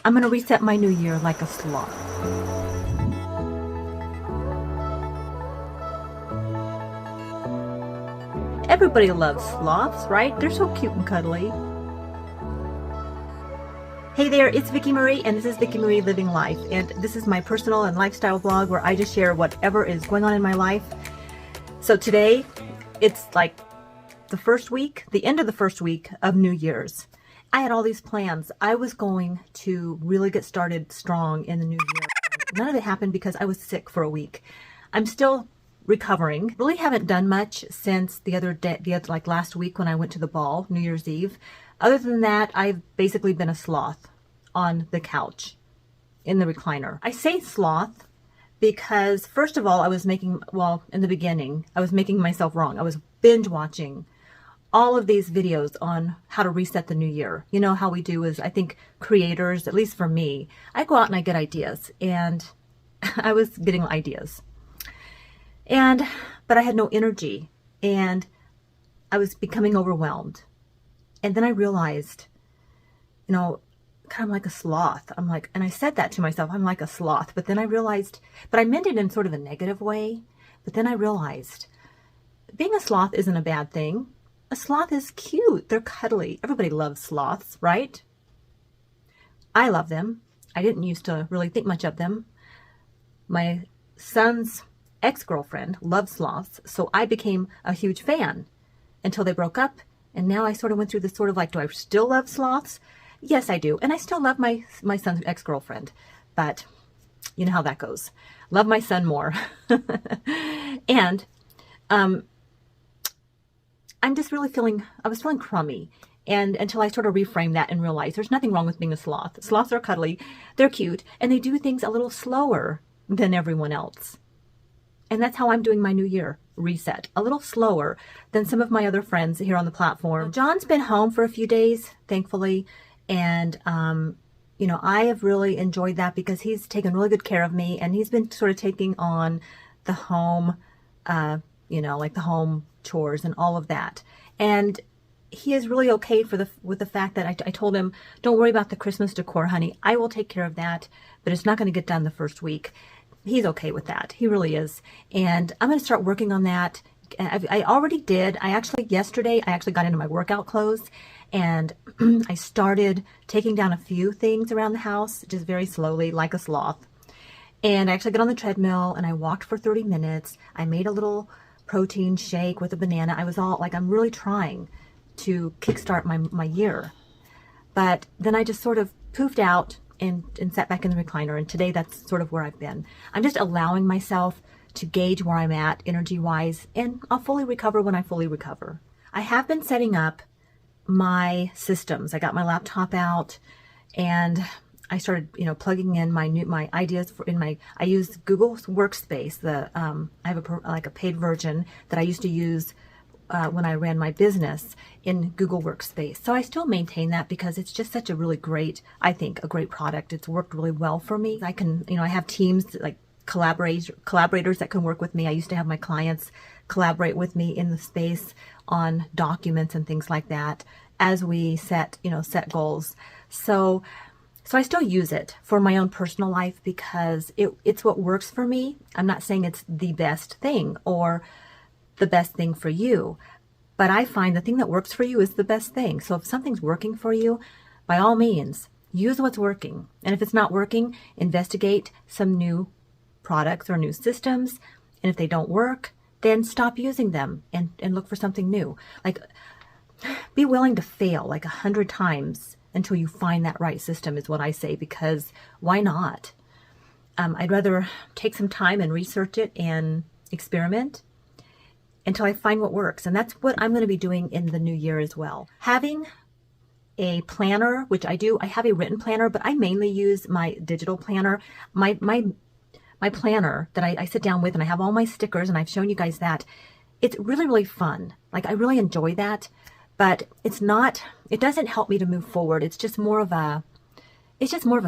I'm going to reset my new year like a sloth. Everybody loves sloths, right? They're so cute and cuddly. Hey there, it's Vicki Marie, and this is Vicki Marie Living Life. And this is my personal and lifestyle blog where I just share whatever is going on in my life. So today, it's like the first week, the end of the first week of New Year's. I had all these plans. I was going to really get started strong in the new year. None of it happened because I was sick for a week. I'm still recovering. Really haven't done much since the other day, like last week when I went to the ball, New Year's Eve. Other than that, I've basically been a sloth on the couch in the recliner. I say sloth because first of all, I was making, well, in the beginning, I was making myself wrong. I was binge watching all of these videos on how to reset the new year. You know how we do is, I think creators, at least for me, I go out and I get ideas, and I was getting ideas. But I had no energy, and I was becoming overwhelmed. And then I realized, you know, kind of like a sloth. I'm like, and I said that to myself, I'm like a sloth. But then I realized, but I meant it in sort of a negative way. But then I realized being a sloth isn't a bad thing. A sloth is cute. They're cuddly. Everybody loves sloths, right? I love them. I didn't used to really think much of them. My son's ex-girlfriend loved sloths, so I became a huge fan until they broke up. And now I sort of went through this sort of like, do I still love sloths? Yes, I do. And I still love my son's ex-girlfriend, but you know how that goes. Love my son more. And I'm just really I was feeling crummy. And until I sort of reframed that and realized there's nothing wrong with being a sloth. Sloths are cuddly, they're cute, and they do things a little slower than everyone else. And that's how I'm doing my new year reset, a little slower than some of my other friends here on the platform. John's been home for a few days, thankfully. And, you know, I have really enjoyed that because he's taken really good care of me, and he's been sort of taking on the home, you know, like the home chores and all of that. And he is really okay with the fact that I told him, don't worry about the Christmas decor, honey. I will take care of that, but it's not going to get done the first week. He's okay with that. He really is. And I'm going to start working on that. I already did. Yesterday, I actually got into my workout clothes, and I started taking down a few things around the house, just very slowly, like a sloth. And I actually got on the treadmill and I walked for 30 minutes. I made a little protein shake with a banana. I was all like, I'm really trying to kickstart my year. But then I just sort of poofed out and sat back in the recliner. And today that's sort of where I've been. I'm just allowing myself to gauge where I'm at energy-wise, and I'll fully recover when I fully recover. I have been setting up my systems. I got my laptop out and I started, you know, plugging in my ideas I use Google Workspace. I have a paid version that I used to use when I ran my business in Google Workspace. So I still maintain that because it's just such a really great, I think, a great product. It's worked really well for me. I can, you know, I have teams like collaborators that can work with me. I used to have my clients collaborate with me in the space on documents and things like that as we set goals. So I still use it for my own personal life because it's what works for me. I'm not saying it's the best thing or the best thing for you, but I find the thing that works for you is the best thing. So if something's working for you, by all means, use what's working. And if it's not working, investigate some new products or new systems. And if they don't work, then stop using them and look for something new. Like, be willing to fail like 100 times until you find that right system is what I say, because why not? I'd rather take some time and research it and experiment until I find what works. And that's what I'm going to be doing in the new year as well. Having a planner, which I do, I have a written planner, but I mainly use my digital planner. My planner that I sit down with, and I have all my stickers, and I've shown you guys that. It's really, really fun. Like, I really enjoy that, but it doesn't help me to move forward. It's just more of a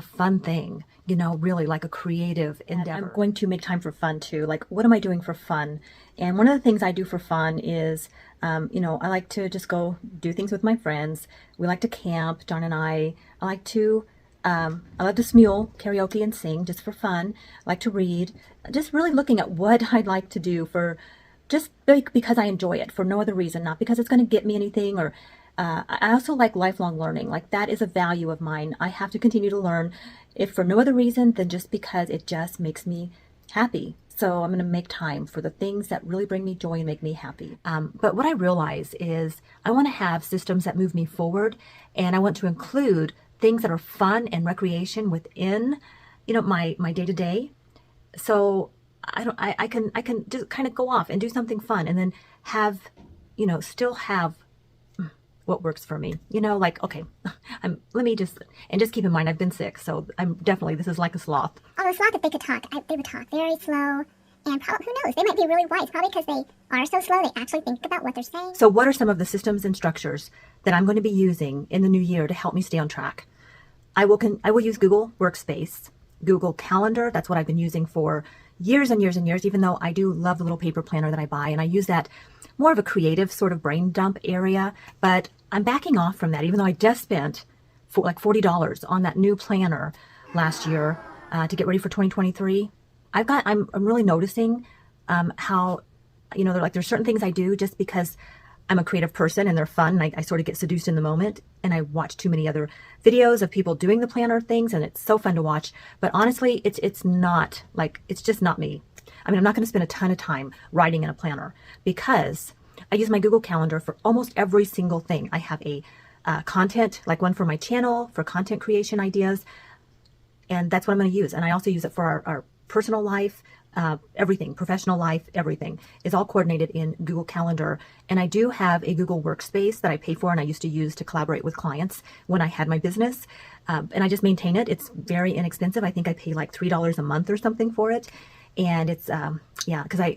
fun thing, you know, really like a creative endeavor. I'm going to make time for fun too. Like, what am I doing for fun? And one of the things I do for fun is, you know, I like to just go do things with my friends. We like to camp, John and I. I like to I love to smule, karaoke, and sing just for fun. I like to read. Just really looking at what I'd like to do for just because I enjoy it, for no other reason, not because it's going to get me anything. Or I also like lifelong learning. Like, that is a value of mine. I have to continue to learn, if for no other reason than just because it just makes me happy. So I'm going to make time for the things that really bring me joy and make me happy. But what I realize is I want to have systems that move me forward, and I want to include things that are fun and recreation within, my day to day. So I can just kind of go off and do something fun, and then have, still have what works for me. Like, okay, let me just keep in mind, I've been sick, so this is like a sloth. Although sloth, if they could talk, they would talk very slow, and probably, who knows, they might be really wise, probably because they are so slow, they actually think about what they're saying. So what are some of the systems and structures that I'm going to be using in the new year to help me stay on track? I will use Google Workspace, Google Calendar. That's what I've been using for years and years and years, even though I do love the little paper planner that I buy, and I use that more of a creative sort of brain dump area. But I'm backing off from that, even though I just spent like $40 on that new planner last year to get ready for 2023. I'm really noticing how, there's certain things I do just because I'm a creative person and they're fun, and I sort of get seduced in the moment, and I watch too many other videos of people doing the planner things, and it's so fun to watch. But honestly, it's just not me. I mean, I'm not going to spend a ton of time writing in a planner, because I use my Google Calendar for almost every single thing. I have a content, like one for my channel, for content creation ideas, and that's what I'm going to use. And I also use it for our personal life, everything, professional life, everything is all coordinated in Google Calendar. And I do have a Google Workspace that I pay for, and I used to use to collaborate with clients when I had my business. And I just maintain it. It's very inexpensive. I think I pay like $3 a month or something for it. And it's, because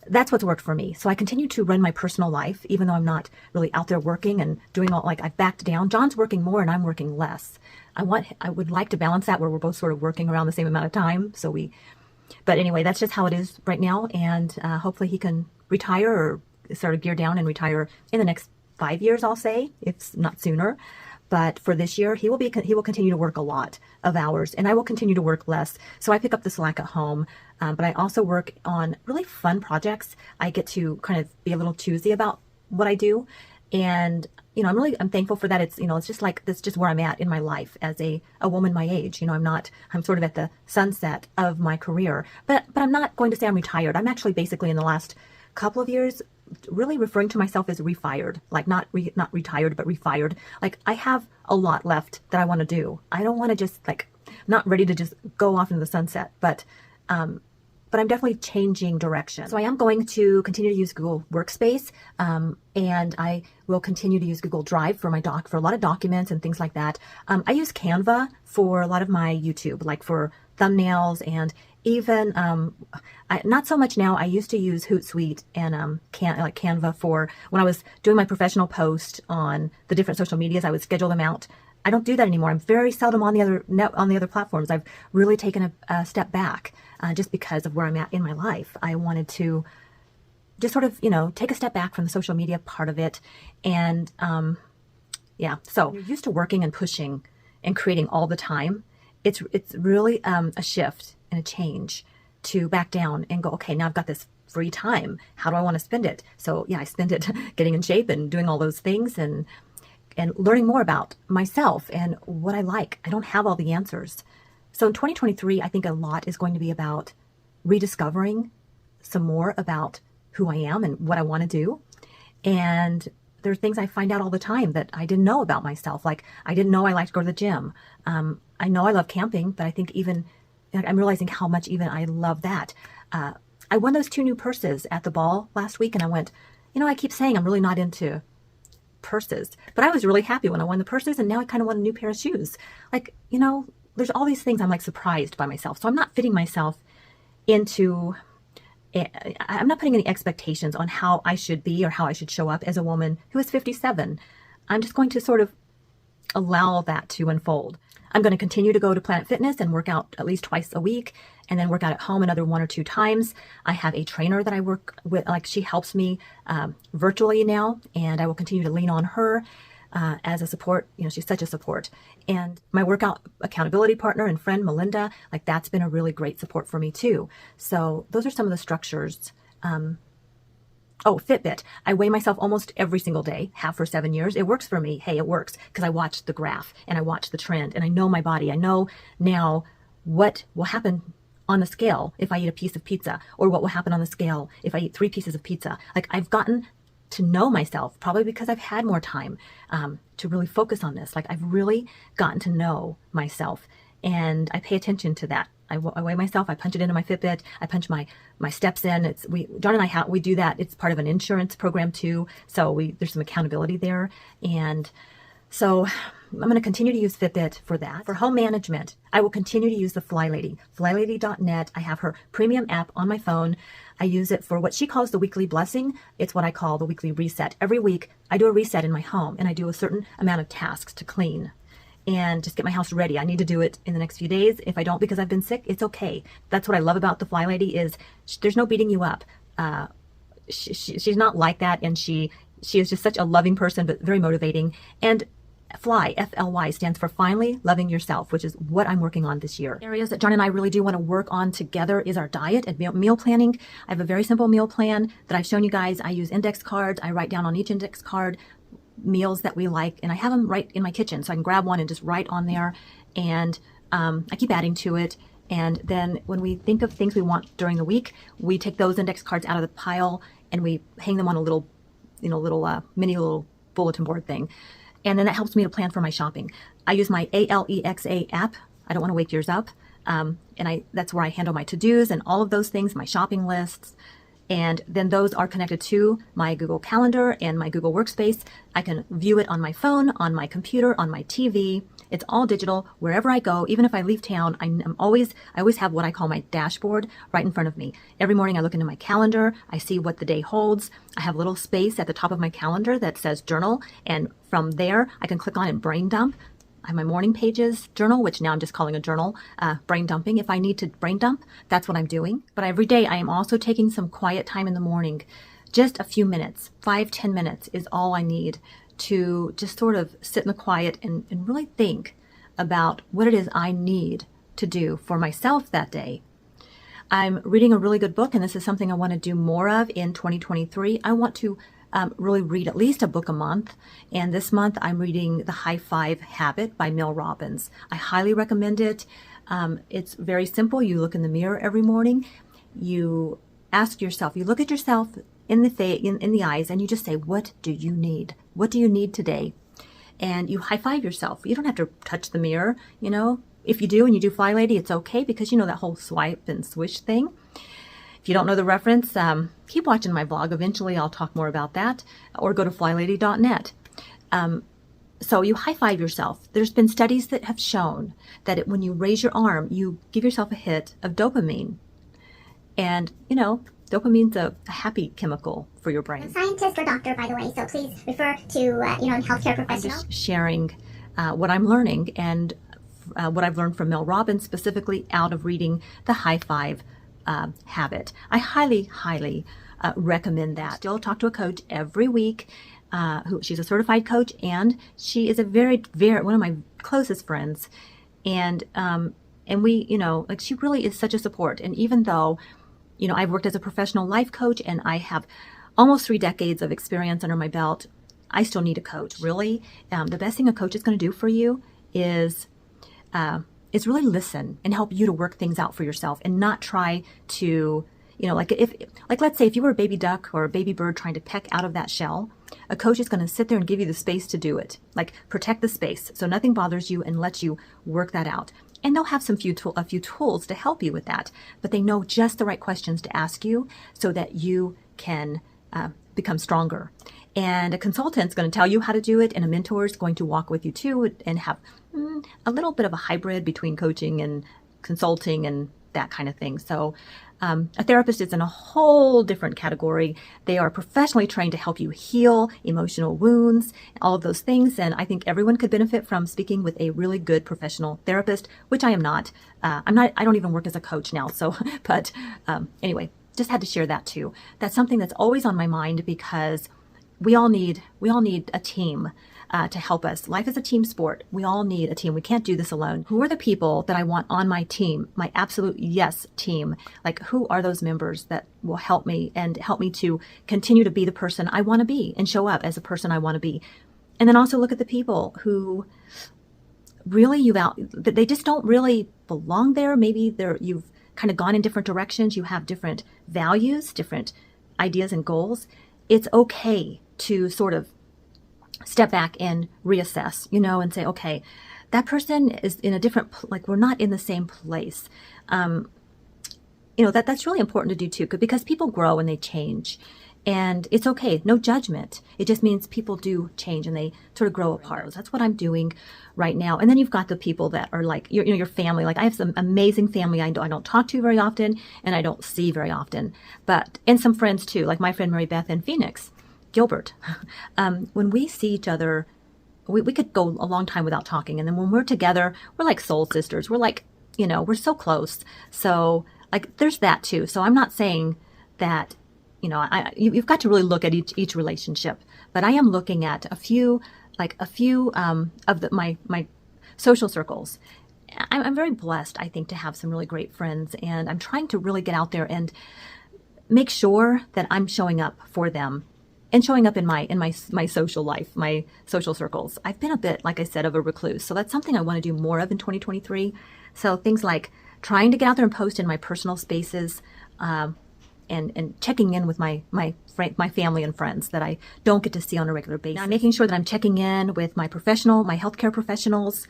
that's what's worked for me. So I continue to run my personal life, even though I'm not really out there working and doing all, like, I've backed down. John's working more and I'm working less. I would like to balance that, where we're both sort of working around the same amount of time. But anyway, that's just how it is right now. And hopefully he can retire, or sort of gear down and retire in the next 5 years, I'll say, if not sooner. But for this year, he will continue to work a lot of hours, and I will continue to work less. So I pick up the slack at home, but I also work on really fun projects. I get to kind of be a little choosy about what I do, and I'm thankful for that. It's it's just like, that's just where I'm at in my life as a woman my age. I'm sort of at the sunset of my career, but I'm not going to say I'm retired. I'm actually basically, in the last couple of years, really referring to myself as refired, like not retired, but refired. Like, I have a lot left that I want to do. I don't want to just, like, not ready to just go off into the sunset, but I'm definitely changing direction. So I am going to continue to use Google Workspace, and I will continue to use Google Drive for for a lot of documents and things like that. I use Canva for a lot of my YouTube, like for thumbnails, and even not so much now. I used to use Hootsuite and Canva for when I was doing my professional post on the different social medias. I would schedule them out. I don't do that anymore. I'm very seldom on the other platforms. I've really taken a step back just because of where I'm at in my life. I wanted to just sort of take a step back from the social media part of it, and So you're used to working and pushing and creating all the time. It's really a shift and a change to back down and go, okay, now I've got this free time. How do I want to spend it? So I spend it getting in shape and doing all those things, and learning more about myself and what I like. I don't have all the answers. So in 2023, I think a lot is going to be about rediscovering some more about who I am and what I want to do. And there are things I find out all the time that I didn't know about myself. Like, I didn't know I liked to go to the gym. I know I love camping, but I think I'm realizing how much even I love that. I won those 2 new purses at the ball last week, and I went, I keep saying I'm really not into purses, but I was really happy when I won the purses, and now I kind of want a new pair of shoes. Like, there's all these things I'm like surprised by myself. So I'm not fitting myself into, I'm not putting any expectations on how I should be or how I should show up as a woman who is 57. I'm just going to sort of allow that to unfold. I'm going to continue to go to Planet Fitness and work out at least twice a week, and then work out at home another 1 or 2 times. I have a trainer that I work with, like, she helps me virtually now, and I will continue to lean on her. as a support. She's such a support. And my workout accountability partner and friend, Melinda, like that's been a really great support for me too. So those are some of the structures. Oh, Fitbit. I weigh myself almost every single day, have for 7 years. It works for me. Hey, it works because I watch the graph and I watch the trend and I know my body. I know now what will happen on the scale if I eat a piece of pizza, or what will happen on the scale if I eat 3 pieces of pizza. Like I've gotten to know myself, probably because I've had more time to really focus on this. Like I've really gotten to know myself and I pay attention to that. I weigh myself. I punch it into my Fitbit. I punch my steps in. John and I we do that. It's part of an insurance program too. So there's some accountability there. And so I'm going to continue to use Fitbit for that. For home management, I will continue to use the Flylady, Flylady.net. I have her premium app on my phone. I use it for what she calls the weekly blessing. It's what I call the weekly reset. Every week I do a reset in my home and I do a certain amount of tasks to clean and just get my house ready. I need to do it in the next few days. If I don't because I've been sick, it's okay. That's what I love about the Flylady is there's no beating you up. She's not like that, and she is just such a loving person, but very motivating. And Fly, F-L-Y, stands for Finally Loving Yourself, which is what I'm working on this year. Areas that John and I really do want to work on together is our diet and meal planning. I have a very simple meal plan that I've shown you guys. I use index cards. I write down on each index card meals that we like, and I have them right in my kitchen, so I can grab one and just write on there, and I keep adding to it. And then when we think of things we want during the week, we take those index cards out of the pile and we hang them on a little mini bulletin board thing. And then that helps me to plan for my shopping. I use my Alexa app. I don't want to wake yours up. And that's where I handle my to-dos and all of those things, my shopping lists. And then those are connected to my Google Calendar and my Google Workspace. I can view it on my phone, on my computer, on my TV. It's all digital. Wherever I go, even if I leave town, I always have what I call my dashboard right in front of me. Every morning I look into my calendar. I see what the day holds. I have a little space at the top of my calendar that says journal. And from there, I can click on and brain dump. I have my morning pages journal, which now I'm just calling a journal, brain dumping. If I need to brain dump, that's what I'm doing. But every day I am also taking some quiet time in the morning. Just a few minutes, 5-10 minutes is all I need to just sort of sit in the quiet and really think about what it is I need to do for myself that day. I'm reading a really good book, and this is something I want to do more of in 2023. I want to really read at least a book a month. And this month I'm reading The High Five Habit by Mel Robbins. I highly recommend it. It's very simple. You look in the mirror every morning. You ask yourself, you look at yourself in the eyes, and you just say, what do you need? What do you need today? And you high five yourself. You don't have to touch the mirror, If you do and you do Flylady, it's okay, because you know that whole swipe and swish thing. If you don't know the reference, keep watching my vlog. Eventually I'll talk more about that, or go to flylady.net. So you high five yourself. There's been studies that have shown that when you raise your arm, you give yourself a hit of dopamine. And, dopamine's a happy chemical for your brain. I'm a scientist or doctor, by the way, so please refer to, healthcare professional. I'm just sharing what I'm learning and what I've learned from Mel Robbins, specifically out of reading The High Five Habit. I highly recommend that. Still talk to a coach every week. She's a certified coach, and she is a very one of my closest friends. And we, she really is such a support. And even though, I've worked as a professional life coach and I have almost 3 decades of experience under my belt, I still need a coach. Really, the best thing a coach is going to do for you is really listen and help you to work things out for yourself, and not try to, let's say if you were a baby duck or a baby bird trying to peck out of that shell, a coach is going to sit there and give you the space to do it. Like, protect the space so nothing bothers you and lets you work that out. And they'll have a few tools to help you with that, but they know just the right questions to ask you so that you can become stronger. And a consultant's going to tell you how to do it, and a mentor is going to walk with you too and have a little bit of a hybrid between coaching and consulting and that kind of thing. So a therapist is in a whole different category. They are professionally trained to help you heal emotional wounds, all of those things. And I think everyone could benefit from speaking with a really good professional therapist, which I am not. I don't even work as a coach now. So, but anyway, just had to share that too. That's something that's always on my mind, because we all need a team. to help us. Life is a team sport. We all need a team. We can't do this alone. Who are the people that I want on my team, my absolute yes team? Like, who are those members that will help me and help me to continue to be the person I want to be and show up as a person I want to be? And then also look at the people who really they just don't really belong there. Maybe you've kind of gone in different directions. You have different values, different ideas and goals. It's okay to sort of step back and reassess, and say, okay, that person is in a different, like, we're not in the same place. That's really important to do too, because people grow and they change. And it's okay, no judgment. It just means people do change and they sort of grow apart. That's what I'm doing right now. And then you've got the people that are like your family. Like, I have some amazing family I don't talk to very often and I don't see very often. And some friends too, like my friend Mary Beth in Phoenix, Gilbert. When we see each other, we could go a long time without talking. And then when we're together, we're like soul sisters. We're like, we're so close. So like, there's that too. So I'm not saying that, you've got to really look at each relationship, but I am looking at a few of my social circles. I'm very blessed, I think, to have some really great friends, and I'm trying to really get out there and make sure that I'm showing up for them and showing up in my social life, my social circles. I've been a bit, like I said, of a recluse, so that's something I want to do more of in 2023. So things like trying to get out there and post in my personal spaces, and checking in with my family and friends that I don't get to see on a regular basis. Now, I'm making sure that I'm checking in with my healthcare professionals,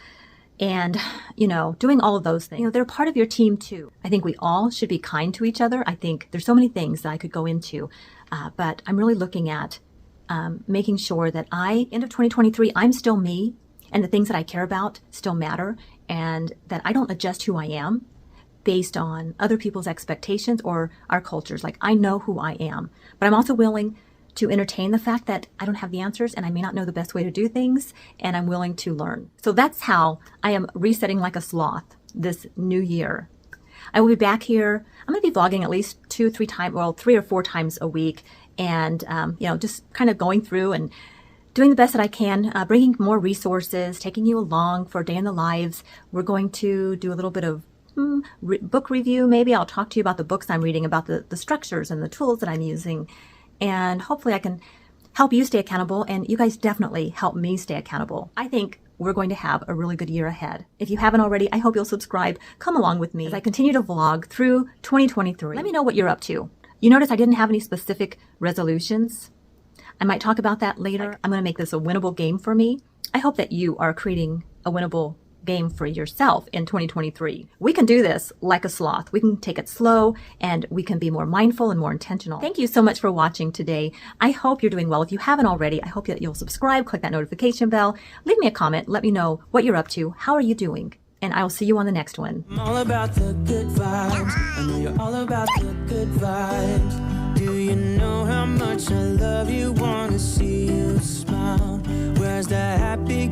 and, doing all of those things. They're part of your team too. I think we all should be kind to each other. I think there's so many things that I could go into, but I'm really looking at making sure that end of 2023, I'm still me, and the things that I care about still matter, and that I don't adjust who I am based on other people's expectations or our cultures. Like, I know who I am, but I'm also willing to entertain the fact that I don't have the answers and I may not know the best way to do things, and I'm willing to learn. So that's how I am resetting like a sloth this new year. I will be back here. I'm going to be vlogging at least 3 or 4 times a week, and just kind of going through and doing the best that I can, bringing more resources, taking you along for a day in the lives. We're going to do a little bit of book review. Maybe I'll talk to you about the books I'm reading, about the structures and the tools that I'm using, and hopefully I can help you stay accountable, and you guys definitely help me stay accountable. I think we're going to have a really good year ahead. If you haven't already, I hope you'll subscribe. Come along with me as I continue to vlog through 2023. Let me know what you're up to. You notice I didn't have any specific resolutions. I might talk about that later. I'm going to make this a winnable game for me. I hope that you are creating a winnable game for yourself in 2023. We can do this like a sloth. We can take it slow, and we can be more mindful and more intentional. Thank you so much for watching today. I hope you're doing well. If you haven't already, I hope that you'll subscribe, click that notification bell, leave me a comment, let me know what you're up to, how are you doing, and I will see you on the next one. I'm all about the good vibes. I know you're all about the good vibes. Do you know how much I love you? Wanna see you smile. Where's that happy